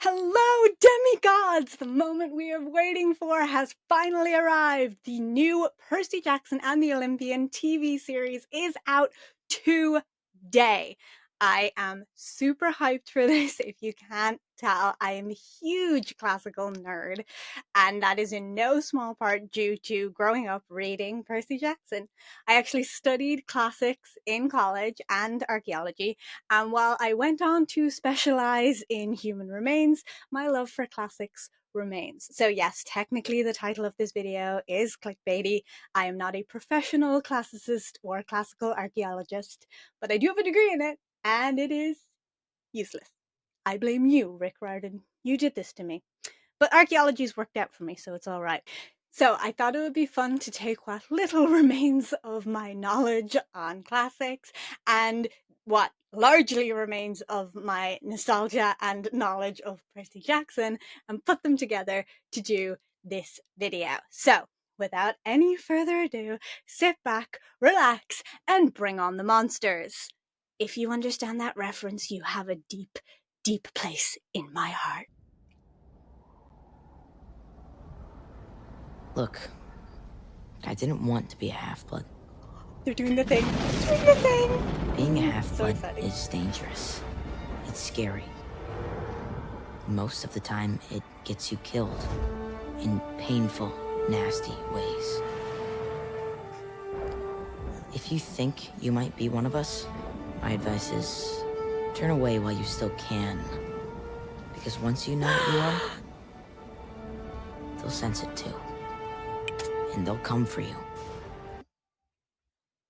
Hello, demigods! The moment we are waiting for has finally arrived. The new Percy Jackson and the Olympian TV series is out today. I am super hyped for this. If you can't tell, I am a huge classical nerd, and that is in no small part due to growing up reading Percy Jackson. I actually studied classics in college and archaeology, and while I went on to specialize in human remains, my love for classics remains. So yes, technically the title of this video is clickbaity. I am not a professional classicist or classical archaeologist, but I do have a degree in it, and it is useless. I blame you, Rick Riordan. You did this to me. But archaeology's worked out for me, so it's all right. So I thought it would be fun to take what little remains of my knowledge on classics and what largely remains of my nostalgia and knowledge of Percy Jackson and put them together to do this video. So without any further ado, sit back, relax, and bring on the monsters. If you understand that reference, you have a deep, deep place in my heart. Look, I didn't want to be a half-blood. They're doing the thing. They're doing the thing. Being a half-blood So is dangerous. It's scary. Most of the time, it gets you killed in painful, nasty ways. If you think you might be one of us, my advice is turn away while you still can. Because once you know what you are, they'll sense it too. And they'll come for you.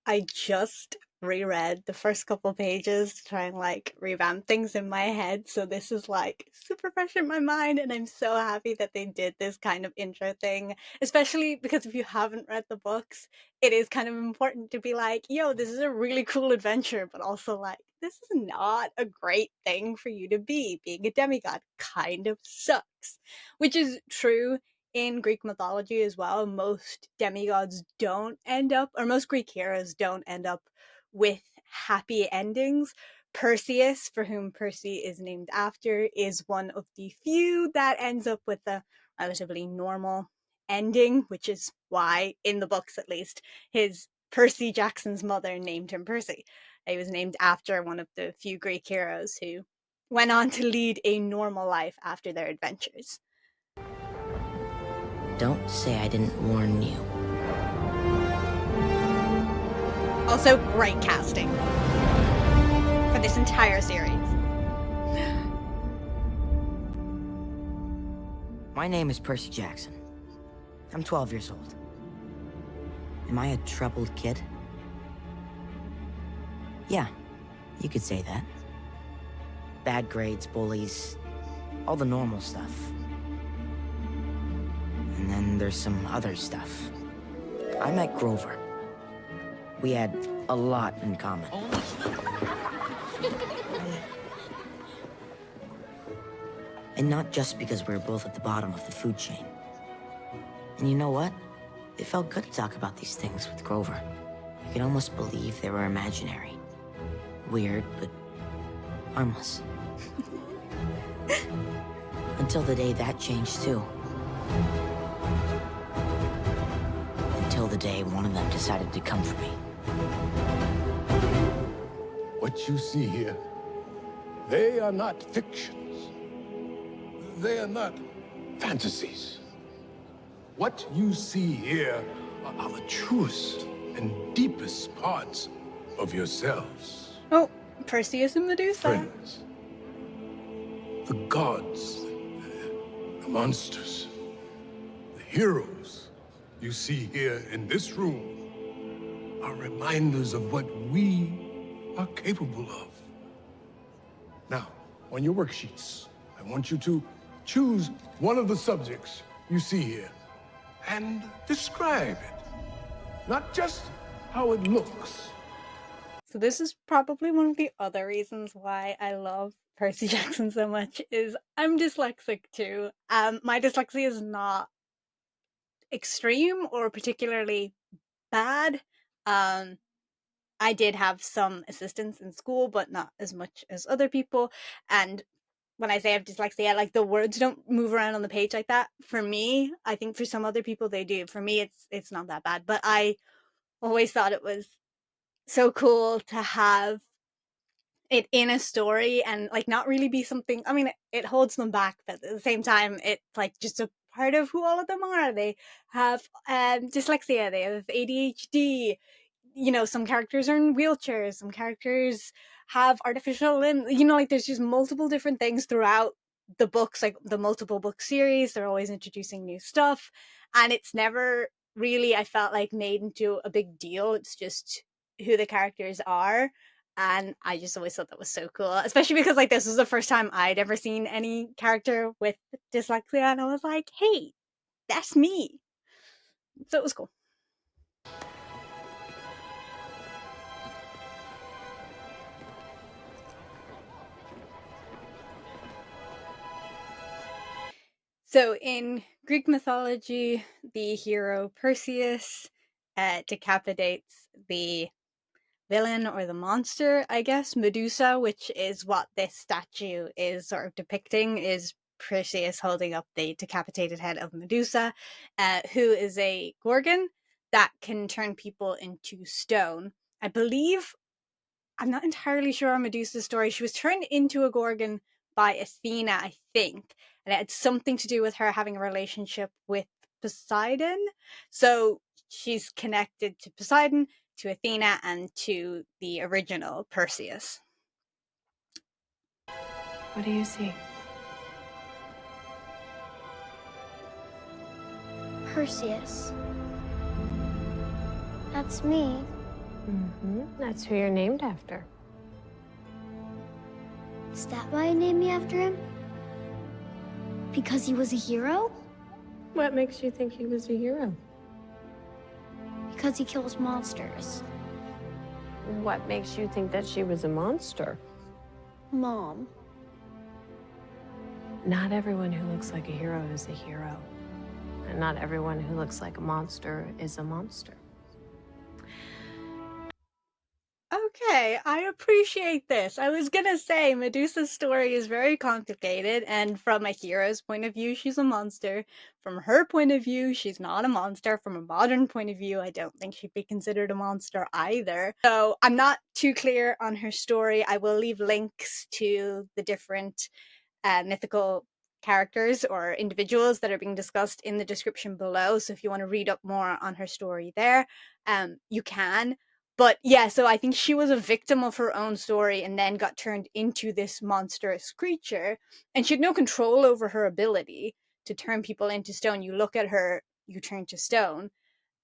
I just reread the first couple pages to try and revamp things in my head, so this is super fresh in my mind, and I'm so happy that they did this kind of intro thing, especially because if you haven't read the books, it is kind of important to be like, yo, this is a really cool adventure, but also this is not a great thing for you to be. Being a demigod kind of sucks, which is true in Greek mythology as well. Most demigods don't end up, or most Greek heroes don't end up with happy endings. Perseus, for whom Percy is named after, is one of the few that ends up with a relatively normal ending, which is why, in the books at least, his Percy Jackson's mother named him Percy. He was named after one of the few Greek heroes who went on to lead a normal life after their adventures. Don't say I didn't warn you. Also, great casting for this entire series. My name is Percy Jackson. I'm 12 years old. Am I a troubled kid? Yeah, you could say that. Bad grades, bullies, all the normal stuff. And then there's some other stuff. I met Grover. We had a lot in common. And not just because we were both at the bottom of the food chain. And you know what? It felt good to talk about these things with Grover. I could almost believe they were imaginary. Weird, but harmless. Until the day that changed too. Until the day one of them decided to come for me. What you see here, they are not fictions. They are not fantasies. What you see here are the truest and deepest parts of yourselves. Oh, Perseus and Medusa. Friends. The gods, the monsters, the heroes you see here in this room are reminders of what we are capable of. Now, on your worksheets, I want you to choose one of the subjects you see here and describe it. Not just how it looks. So this is probably one of the other reasons why I love Percy Jackson so much is I'm dyslexic too. My dyslexia is not extreme or particularly bad. I did have some assistance in school, but not as much as other people. And when I say I have dyslexia, like the words don't move around on the page like that. For me, I think for some other people they do. For me, it's not that bad. But I always thought it was so cool to have it in a story and like not really be something. I mean, it holds them back, but at the same time, it's like just a part of who all of them are. They have dyslexia, they have ADHD. You know, some characters are in wheelchairs, some characters have artificial limbs. You know, like there's just multiple different things throughout the books, like the multiple book series. They're always introducing new stuff, and it's never really, I felt like, made into a big deal. It's just who the characters are. And I just always thought that was so cool, especially because like this was the first time I'd ever seen any character with dyslexia, and I was like, hey, that's me. So it was cool. So in Greek mythology, the hero Perseus decapitates the villain or the monster, I guess, Medusa, which is what this statue is sort of depicting, is Perseus holding up the decapitated head of Medusa, who is a gorgon that can turn people into stone. I believe, I'm not entirely sure on Medusa's story. She was turned into a gorgon by Athena, I think, and it had something to do with her having a relationship with Poseidon. So she's connected to Poseidon, to Athena, and to the original Perseus. What do you see? Perseus. That's me. That's who you're named after. Is that why I named me after him? Because he was a hero? What makes you think he was a hero? Because he kills monsters. What makes you think that she was a monster? Mom. Not everyone who looks like a hero is a hero. And not everyone who looks like a monster is a monster. Okay, I appreciate this. I was gonna say Medusa's story is very complicated, and from a hero's point of view, she's a monster. From her point of view, she's not a monster. From a modern point of view, I don't think she'd be considered a monster either. So I'm not too clear on her story. I will leave links to the different mythical characters or individuals that are being discussed in the description below. So if you want to read up more on her story there, you can. But yeah, so I think she was a victim of her own story and then got turned into this monstrous creature. And she had no control over her ability to turn people into stone. You look at her, you turn to stone.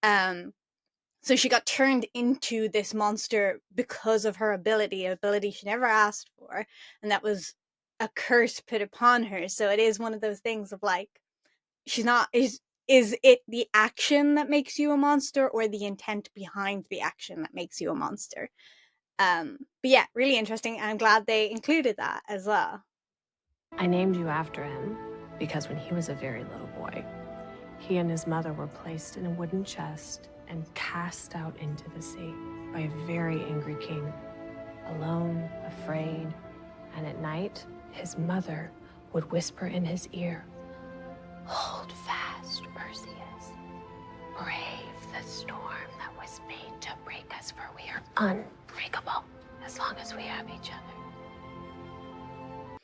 So she got turned into this monster because of her ability she never asked for. And that was a curse put upon her. So it is one of those things of like, she's not, is it the action that makes you a monster or the intent behind the action that makes you a monster? But yeah, really interesting, and I'm glad they included that as well. I named you after him because when he was a very little boy, he and his mother were placed in a wooden chest and cast out into the sea by a very angry king. Alone, afraid, and at night, his mother would whisper in his ear, "Hold fast, Perseus. Brave the storm that was made to break us, for we are unbreakable as long as we have each other."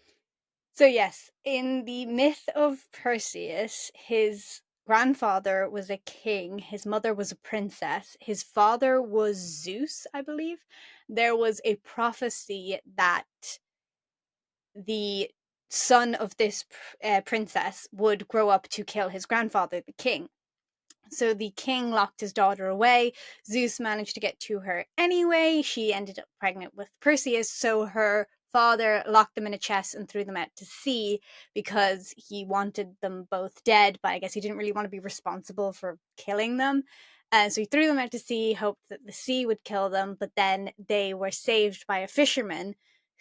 So yes, in the myth of Perseus, his grandfather was a king, his mother was a princess, his father was Zeus, I believe. There was a prophecy that the son of this princess would grow up to kill his grandfather, the king. So the king locked his daughter away. Zeus managed to get to her anyway. She ended up pregnant with Perseus, so her father locked them in a chest and threw them out to sea because he wanted them both dead, but I guess he didn't really want to be responsible for killing them. And so he threw them out to sea, hoped that the sea would kill them, but then they were saved by a fisherman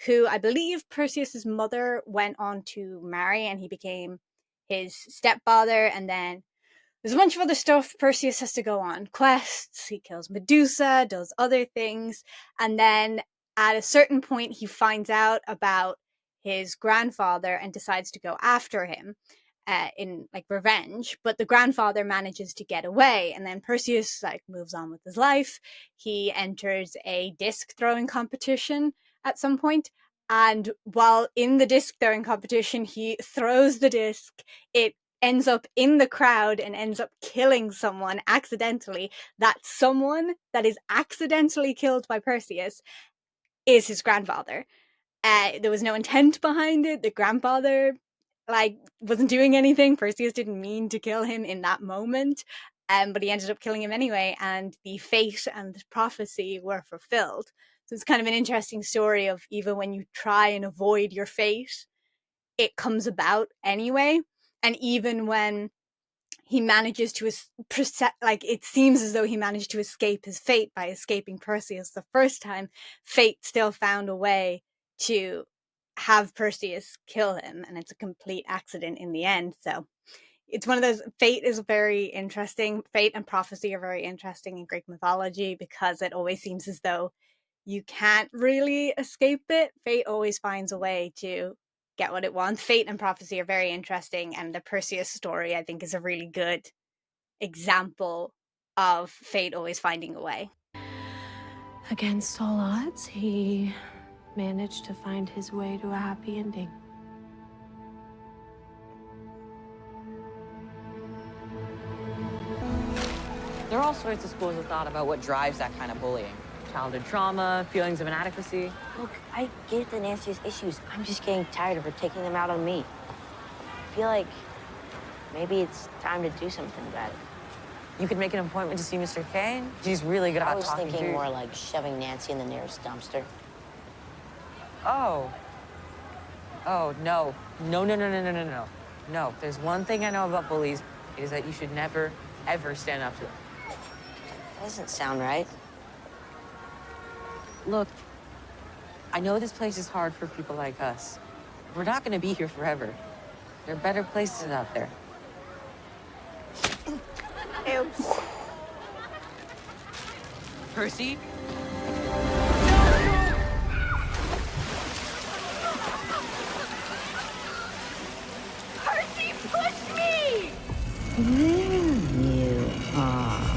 who, I believe Perseus's mother went on to marry, and he became his stepfather. And then there's a bunch of other stuff. Perseus has to go on quests. He kills Medusa, does other things. And then at a certain point, he finds out about his grandfather and decides to go after him in like revenge, but the grandfather manages to get away, and then Perseus like moves on with his life. He enters a disc throwing competition at some point, and while in the disc throwing competition, he throws the disc. It ends up in the crowd and ends up killing someone accidentally. That someone that is accidentally killed by Perseus is his grandfather. There was no intent behind it. The grandfather like wasn't doing anything. Perseus didn't mean to kill him in that moment, but he ended up killing him anyway, and the fate and the prophecy were fulfilled. So it's kind of an interesting story of even when you try and avoid your fate, it comes about anyway. And even when he manages to like it seems as though he managed to escape his fate by escaping Perseus the first time, fate still found a way to have Perseus kill him, and it's a complete accident in the end. So it's one of those, fate is very interesting. Fate and prophecy are very interesting in Greek mythology because it always seems as though you can't really escape it. Fate always finds a way to get what it wants. Fate and prophecy are very interesting, and the Perseus story, I think, is a really good example of fate always finding a way. Against all odds, he managed to find his way to a happy ending. There are all sorts of schools of thought about what drives that kind of bullying. Childhood trauma, feelings of inadequacy. Look, I get the nastiest issues. I'm just getting tired of her taking them out on me. I feel like maybe it's time to do something about it. You could make an appointment to see Mr. Kane. He's really good I at was talking thinking to more like shoving Nancy in the nearest dumpster. Oh. Oh, no. No, no, no, no, no, no, no. No, if there's one thing I know about bullies, it is that you should never, ever stand up to them. That doesn't sound right. Look, I know this place is hard for people like us. We're not gonna be here forever. There are better places out there. Oops. Percy? Percy pushed me! There you are.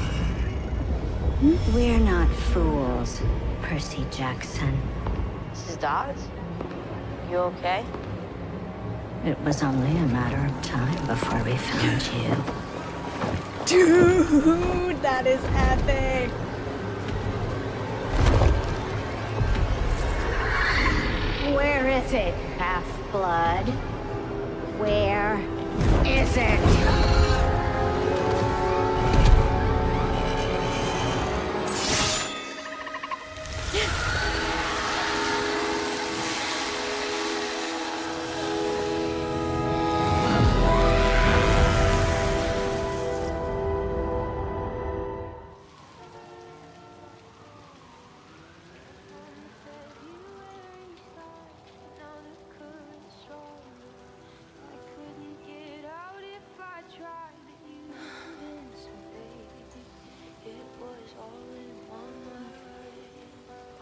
We're not fools, Percy Jackson. Mrs. Dodds? You okay? It was only a matter of time before we found you. Dude, that is epic. Where is it, Half-Blood? Where is it?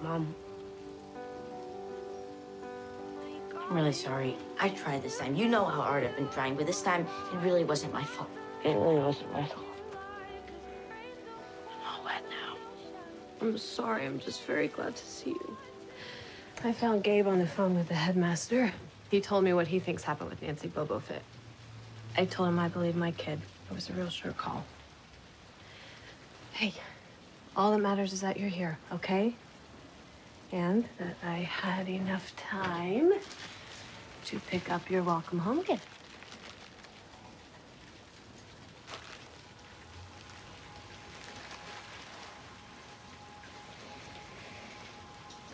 Mom. I'm really sorry. I tried this time. You know how hard I've been trying, but this time, it really wasn't my fault. It really wasn't my fault. I'm all wet now. I'm sorry. I'm just very glad to see you. I found Gabe on the phone with the headmaster. He told me what he thinks happened with Nancy Bobo Fit. I told him I believe my kid. It was a real sure call. Hey, all that matters is that you're here, okay? And that I had enough time to pick up your welcome home gift.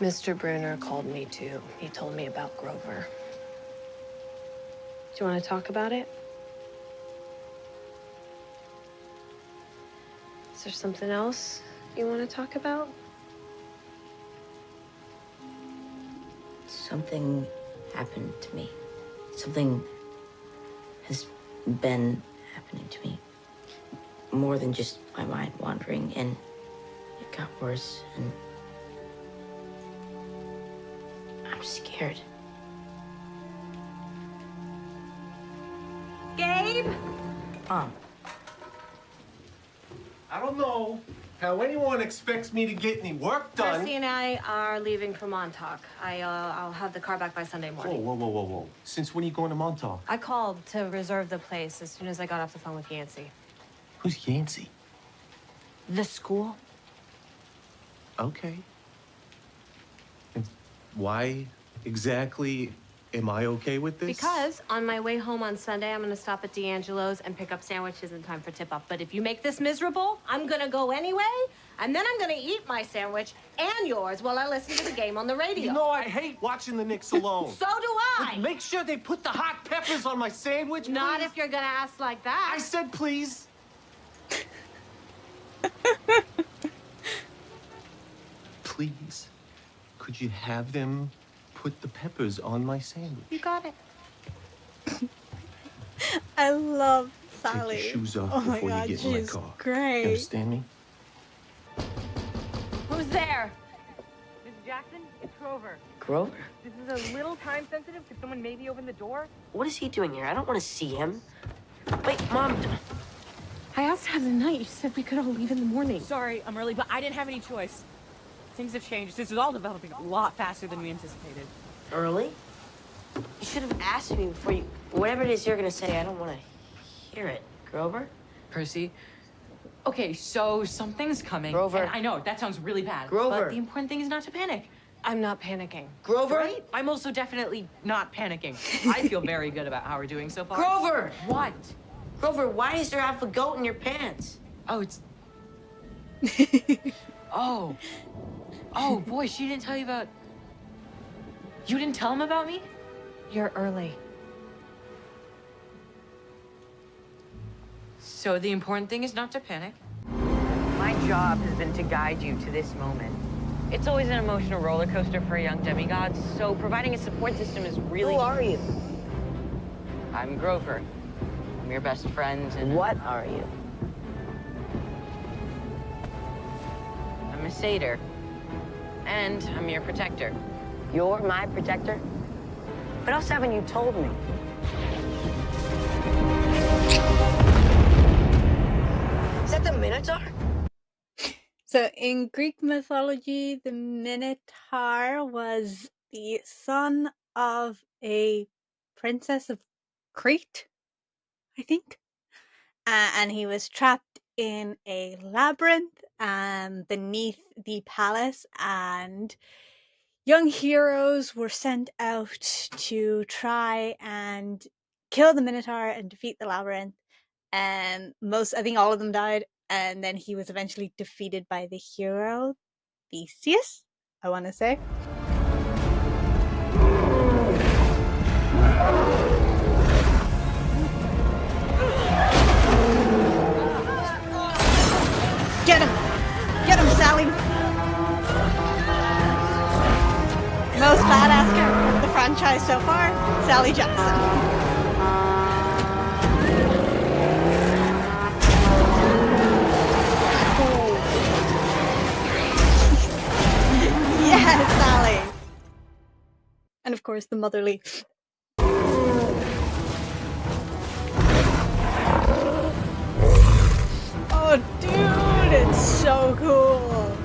Mr. Bruner called me too. He told me about Grover. Do you want to talk about it? Is there something else you want to talk about? Something happened to me. Something has been happening to me. More than just my mind wandering, and it got worse, and I'm scared. Babe? Mom, I don't know how anyone expects me to get any work done. Percy and I are leaving for Montauk. I'll have the car back by Sunday morning. Whoa. Since when are you going to Montauk? I called to reserve the place as soon as I got off the phone with Yancey. Who's Yancey? The school? Okay. And why exactly am I okay with this? Because on my way home on Sunday, I'm gonna stop at D'Angelo's and pick up sandwiches in time for tip-off. But if you make this miserable, I'm gonna go anyway, and then I'm gonna eat my sandwich and yours while I listen to the game on the radio. You know I hate watching the Knicks alone. So do I! But make sure they put the hot peppers on my sandwich, Not please. if you're gonna ask like that. I said please. Please, could you have them put the peppers on my sandwich? You got it. I love Sally. Take your shoes off Oh my before God, you get in my she's car. great. You understand me? Who's there? Mrs. Jackson, it's Grover. Grover? This is a little time sensitive. Could someone maybe open the door? What is he doing here? I don't want to see him. Wait, Mom. I asked to have the night. You said we could all leave in the morning. Sorry, I'm early, but I didn't have any choice. Things have changed. This is all developing a lot faster than we anticipated. Early? You should have asked me before you... Whatever it is you're going to say, I don't want to hear it. Grover? Percy? Okay, so something's coming. Grover. And I know, that sounds really bad. Grover. But the important thing is not to panic. I'm not panicking. Grover? Right? I'm also definitely not panicking. I feel very good about how we're doing so far. Grover! What? Grover, why is there half a goat in your pants? Oh, it's... Oh. Oh, boy, she didn't tell you about... You didn't tell him about me? You're early. So the important thing is not to panic. My job has been to guide you to this moment. It's always an emotional roller coaster for a young demigod, so providing a support system is really... Who are you? I'm Grover. I'm your best friend, and... What are you? I'm a satyr. And I'm your protector. You're my protector? What else haven't you told me? Is that the Minotaur? So in Greek mythology, the Minotaur was the son of a princess of Crete, I think. And he was trapped in a labyrinth beneath the palace, and young heroes were sent out to try and kill the Minotaur and defeat the labyrinth. And I think all of them died. And then he was eventually defeated by the hero, Theseus, I want to say. Get him! Get him, Sally! Most badass character of the franchise so far, Sally Jackson. Yes, Sally! And of course, the motherly. Oh, dude, it's so cool.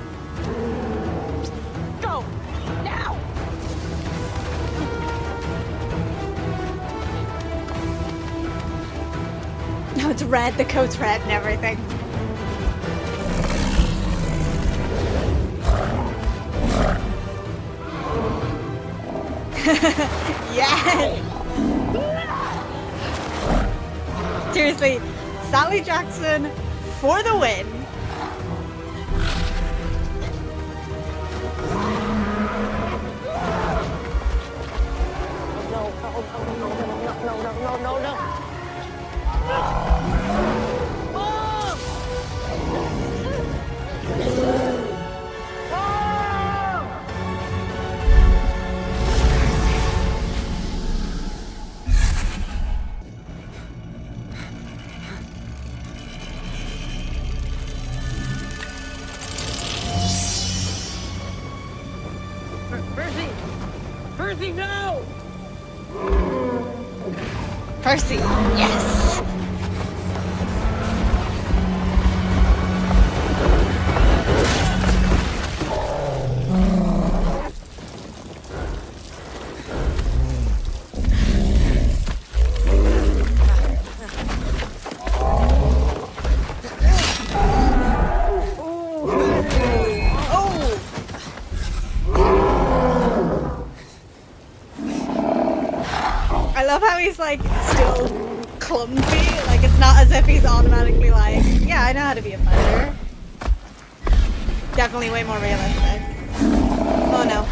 Go! Now! No, it's red. The coat's red and everything. Yes! Seriously, Sally Jackson for the win. Percy! Percy, no! Percy, yes! I love how he's like still clumsy. Like it's not as if he's automatically like, yeah, I know how to be a fighter. Definitely way more realistic. Oh no.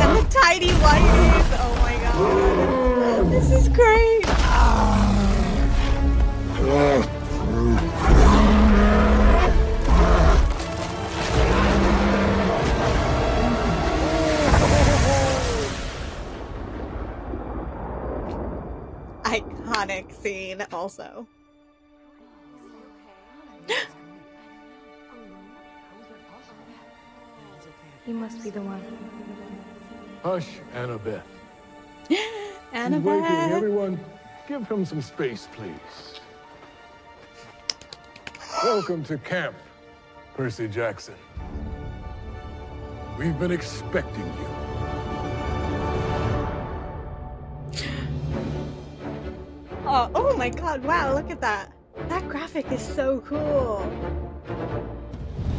And the tiny whiteys. Oh my god. This is great. Iconic scene also. He must be the one. Hush, Annabeth. Annabeth. He's waking. Everyone, give him some space, please. Welcome to camp, Percy Jackson. We've been expecting you. Oh my god, wow, look at that. That graphic is so cool.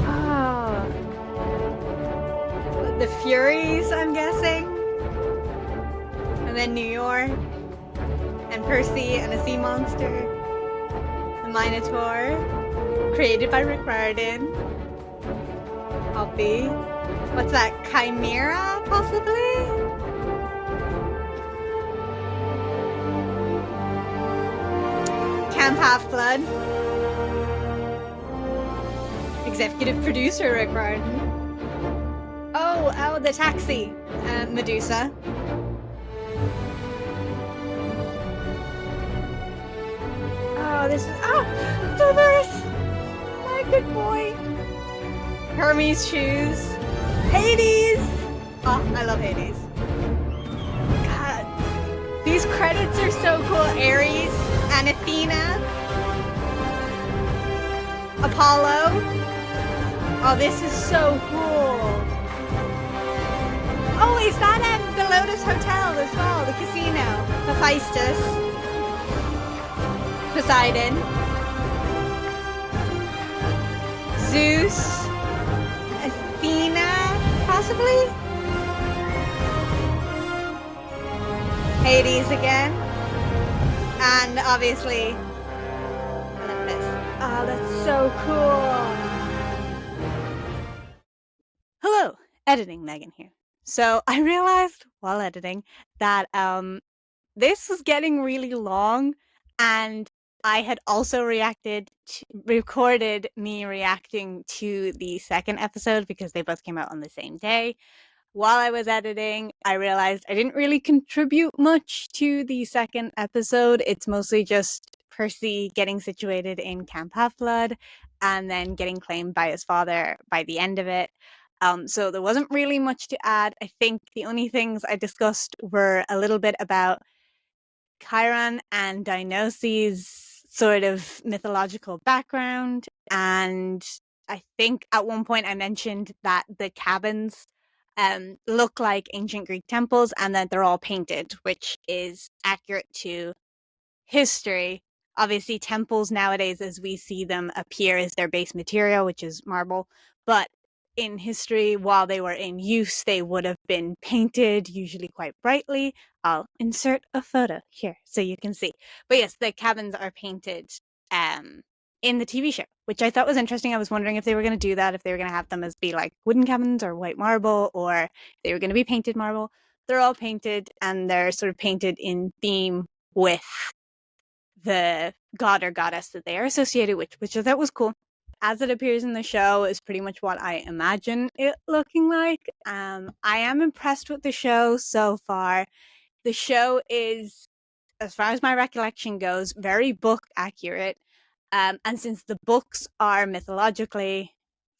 Oh. The Furies, I'm guessing. And then New York. And Percy and a sea monster. The Minotaur. Created by Rick Riordan. Copy. What's that? Chimera, possibly? Camp Half-Blood. Executive producer Rick Riordan. Oh, the taxi. Medusa. Oh, this is... Oh! Cerberus! My good boy. Hermes shoes. Hades! Oh, I love Hades. God. These credits are so cool. Ares and Athena. Apollo. Oh, this is so cool. Oh, is that the Lotus Hotel as well? The casino. Hephaestus. Poseidon. Zeus. Athena, possibly? Hades again. And obviously Olympus. Oh, that's so cool. Hello, editing Megan here. So I realized while editing that this was getting really long, and I had also recorded me reacting to the second episode because they both came out on the same day. While I was editing, I realized I didn't really contribute much to the second episode. It's mostly just Percy getting situated in Camp Half-Blood and then getting claimed by his father by the end of it. So there wasn't really much to add. I think the only things I discussed were a little bit about Chiron and Dionysus' sort of mythological background. And I think at one point I mentioned that the cabins look like ancient Greek temples and that they're all painted, which is accurate to history. Obviously, temples nowadays, as we see them, appear as their base material, which is marble. But in history, while they were in use, they would have been painted, usually quite brightly. I'll insert a photo here so you can see. But yes, the cabins are painted in the TV show, which I thought was interesting. I was wondering if they were going to do that, if they were going to have them as be like wooden cabins or white marble, or if they were going to be painted marble. They're all painted, and they're sort of painted in theme with the god or goddess that they are associated with, which I thought was cool. As it appears in the show is pretty much what I imagine it looking like. I am impressed with the show so far. The show is, as far as my recollection goes, very book accurate. And since the books are mythologically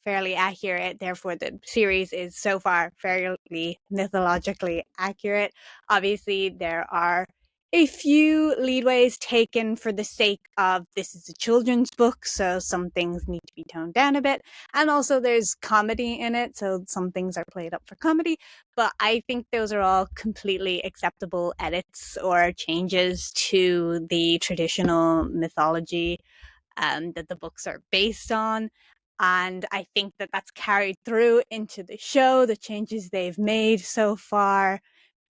fairly accurate, therefore the series is so far fairly mythologically accurate. Obviously, there are a few leadways taken for the sake of this is a children's book, so some things need to be toned down a bit. And also there's comedy in it, so some things are played up for comedy. But I think those are all completely acceptable edits or changes to the traditional mythology that the books are based on. And I think that that's carried through into the show. The changes they've made so far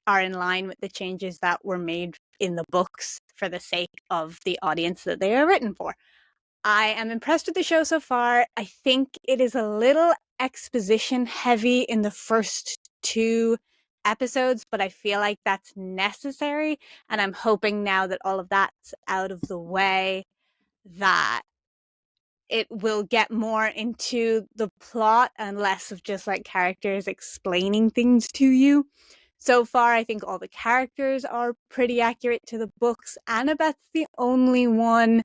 are in line with the changes that were made in the books for the sake of the audience that they are written for. I am impressed with the show so far. I think it is a little exposition heavy in the first 2 episodes, but I feel like that's necessary. And I'm hoping now that all of that's out of the way, that it will get more into the plot and less of just like characters explaining things to you. So far, I think all the characters are pretty accurate to the books. Annabeth's the only one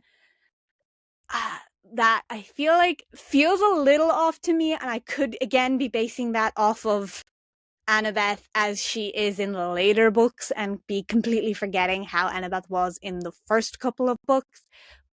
that I feel like feels a little off to me, and I could again be basing that off of Annabeth as she is in the later books and be completely forgetting how Annabeth was in the first couple of books.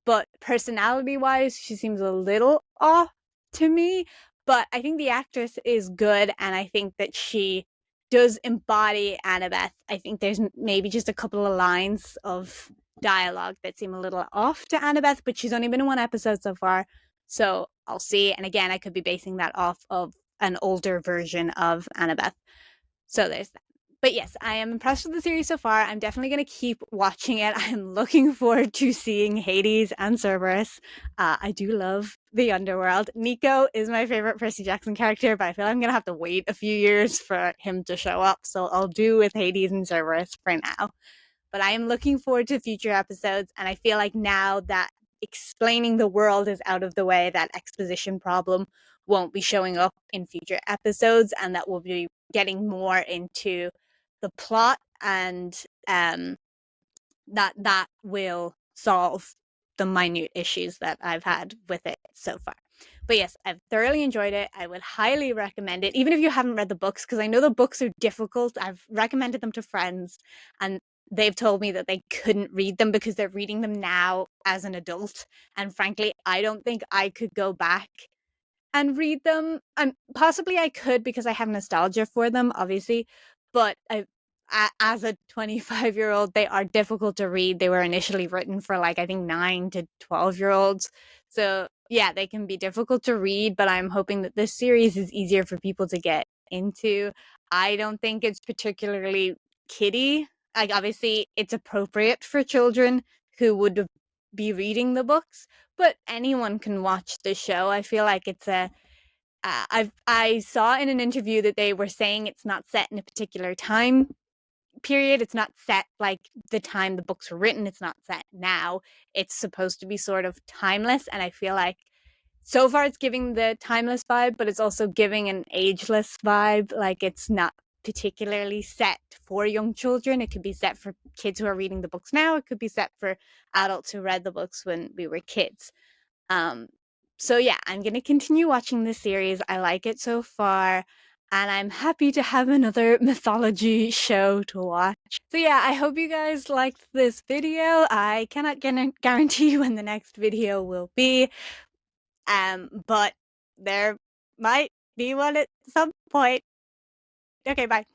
But personality wise, she seems a little off to me. But I think the actress is good, and I think that she does embody Annabeth. I think there's maybe just a couple of lines of dialogue that seem a little off to Annabeth, but she's only been in 1 episode so far. So I'll see. And again, I could be basing that off of an older version of Annabeth. So there's that. But yes, I am impressed with the series so far. I'm definitely going to keep watching it. I'm looking forward to seeing Hades and Cerberus. I do love the underworld. Nico is my favorite Percy Jackson character, but I feel I'm going to have to wait a few years for him to show up. So I'll do with Hades and Cerberus for now. But I am looking forward to future episodes. And I feel like now that explaining the world is out of the way, that exposition problem won't be showing up in future episodes, and that we'll be getting more into the plot, and that will solve the minute issues that I've had with it so far. But yes, I've thoroughly enjoyed it. I would highly recommend it, even if you haven't read the books, because I know the books are difficult. I've recommended them to friends, and they've told me that they couldn't read them because they're reading them now as an adult. And frankly, I don't think I could go back and read them. Possibly I could because I have nostalgia for them, obviously, but as a 25-year-old, they are difficult to read. They were initially written for like I think 9 to 12-year-olds. So yeah, they can be difficult to read, but I'm hoping that this series is easier for people to get into. I don't think it's particularly kiddie. Like obviously it's appropriate for children who would be reading the books, but anyone can watch the show. I feel like it's I saw in an interview that they were saying it's not set in a particular time period. It's not set like the time the books were written. It's not set now. It's supposed to be sort of timeless, and I feel like so far it's giving the timeless vibe, but it's also giving an ageless vibe. Like it's not particularly set for young children. It could be set for kids who are reading the books now. It could be set for adults who read the books when we were kids. So yeah, I'm going to continue watching this series. I like it so far, and I'm happy to have another mythology show to watch. So yeah, I hope you guys liked this video. I cannot guarantee when the next video will be, but there might be one at some point. Okay, bye.